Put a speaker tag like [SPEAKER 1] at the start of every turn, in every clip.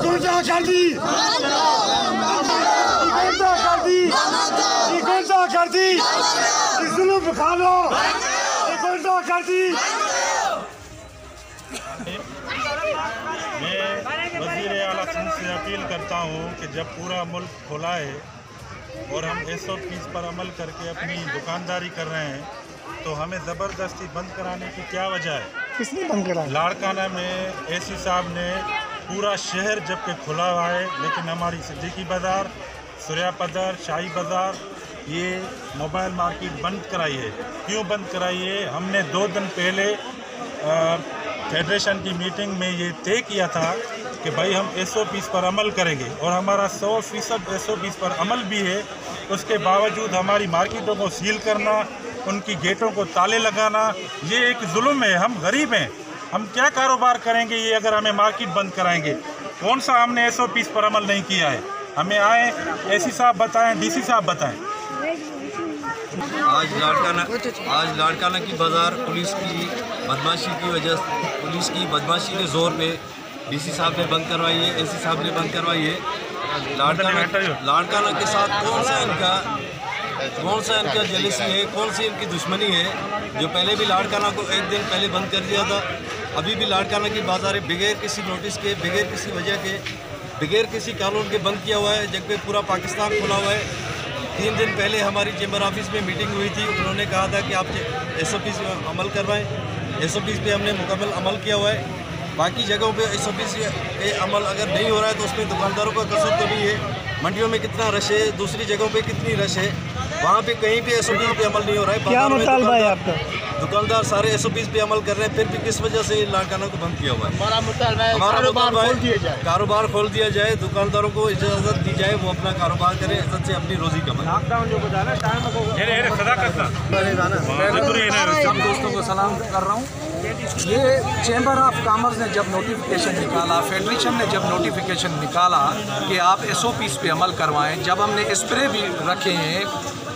[SPEAKER 1] गुंडा कर दी, गुंडा कर दी, गुंडा कर दी, जुल्म खा लो, गुंडा कर दी।
[SPEAKER 2] मैं वज़ीर आला सिंध से अपील करता हूँ कि जब पूरा मुल्क खुला है और हम SOPs पर अमल करके अपनी दुकानदारी कर रहे हैं तो हमें ज़बरदस्ती बंद कराने की क्या वजह है?
[SPEAKER 1] किसने बंद करा?
[SPEAKER 2] लाड़काना में AC साहब ने पूरा शहर जबकि खुला हुआ है, लेकिन हमारी सिद्दीकी बाज़ार, सूर्या पदर, शाही बाज़ार, ये मोबाइल मार्केट बंद कराई है। क्यों बंद कराई है? हमने 2 दिन पहले फेडरेशन की मीटिंग में ये तय किया था कि भाई हम SOPs पर अमल करेंगे और हमारा 100% SOPs पर अमल भी है। उसके बावजूद हमारी मार्केटों को सील करना, उनकी गेटों को ताले लगाना, ये एक जुल्म है। हम गरीब हैं, हम क्या कारोबार करेंगे ये अगर हमें मार्केट बंद कराएंगे? कौन सा हमने SOPs पर अमल नहीं किया है? हमें आए AC साहब बताएं, DC साहब बताएं।
[SPEAKER 3] आज लाड़काना की बाज़ार पुलिस की बदमाशी की वजह, पुलिस की बदमाशी के ज़ोर पे DC साहब ने बंद करवाई है, AC साहब ने बंद करवाई है। लाड़काना के साथ कौन सा इनका जेलसी है, कौन सी इनकी दुश्मनी है जो पहले भी लाड़काना को एक दिन पहले बंद कर दिया था। अभी भी लाड़काना की बाज़ारें बगैर किसी नोटिस के, बगैर किसी वजह के, बगैर किसी कानून के बंद किया हुआ है, जबकि पूरा पाकिस्तान खुला हुआ है। 3 दिन पहले हमारी चेंबर ऑफिस में मीटिंग हुई थी, उन्होंने कहा था कि आप SOPs अमल करवाएं। SOPs पे हमने मुकम्मल अमल किया हुआ है। बाकी जगहों पे SOPs पे अमल अगर नहीं हो रहा है तो उसमें दुकानदारों का कसूर तो नहीं है। मंडियों में कितना रश है, दूसरी जगहों पे कितनी रश है, वहाँ पे कहीं पे SOPs पे अमल नहीं हो रहा है।
[SPEAKER 1] क्या मुतालबा है आपका?
[SPEAKER 3] दुकानदार सारे SOPs पे अमल कर रहे हैं, फिर भी किस वजह से लाड़काना को बंद किया हुआ है? हमारा मुतालबा है कारोबार खोल दिया जाए, दुकानदारों को इजाज़त दी जाए, वो अपना कारोबार करें, इज्जत से अपनी रोजी कमाएं।
[SPEAKER 4] सब दोस्तों को सलाम कर रहा हूँ। ये चैम्बर ऑफ कॉमर्स ने जब नोटिफिकेशन निकाला, फेडरेशन ने जब नोटिफिकेशन निकाला कि आप SOPs पे अमल करवाएं, जब हमने स्प्रे भी रखे हैं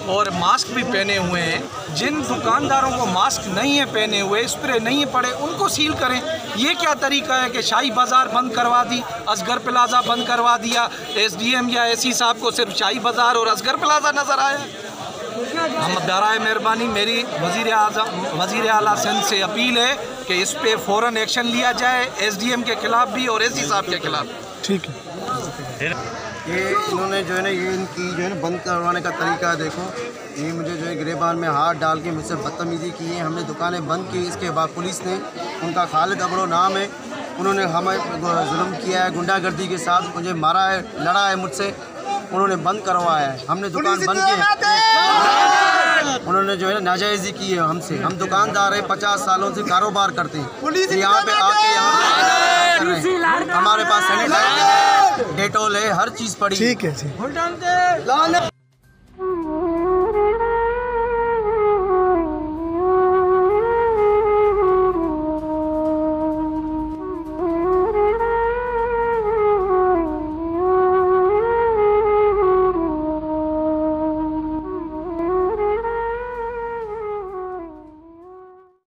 [SPEAKER 4] और मास्क भी पहने हुए हैं, जिन दुकानदारों को मास्क नहीं है पहने हुए, स्प्रे नहीं है पड़े, उनको सील करें। ये क्या तरीका है कि शाही बाज़ार बंद करवा दी, असगर प्लाजा बंद करवा दिया, SDM या AC साहब को सिर्फ शाही बाज़ार और असगर प्लाजा नज़र आया? हम बराए मेहरबानी मेरी वज़ीर आला सिंध से अपील है कि इस पे फ़ौरन एक्शन लिया जाए, SDM के खिलाफ भी और AC साहब के खिलाफ।
[SPEAKER 1] ठीक है।
[SPEAKER 5] ये इन्होंने जो है ना, ये इनकी जो है ना बंद करवाने का तरीका है। देखो, ये मुझे जो है गिरेबान में हाथ डाल के मुझसे बदतमीज़ी की है। हमने दुकानें बंद की, इसके बाद पुलिस ने, उनका खालिद अबरो नाम है, उन्होंने हमें जुल्म किया है, गुंडागर्दी के साथ मुझे मारा है, लड़ा है मुझसे, उन्होंने बंद करवाया है। हमने दुकान बंद की, उन्होंने जो है नाजायज़ी की है हमसे। हम दुकानदार हैं, 50 सालों से कारोबार करते हैं, यहाँ पे आके हमारे पास सैनिटाइजर, डेटॉल है, हर चीज़ पड़ी।
[SPEAKER 1] ठीक है जी।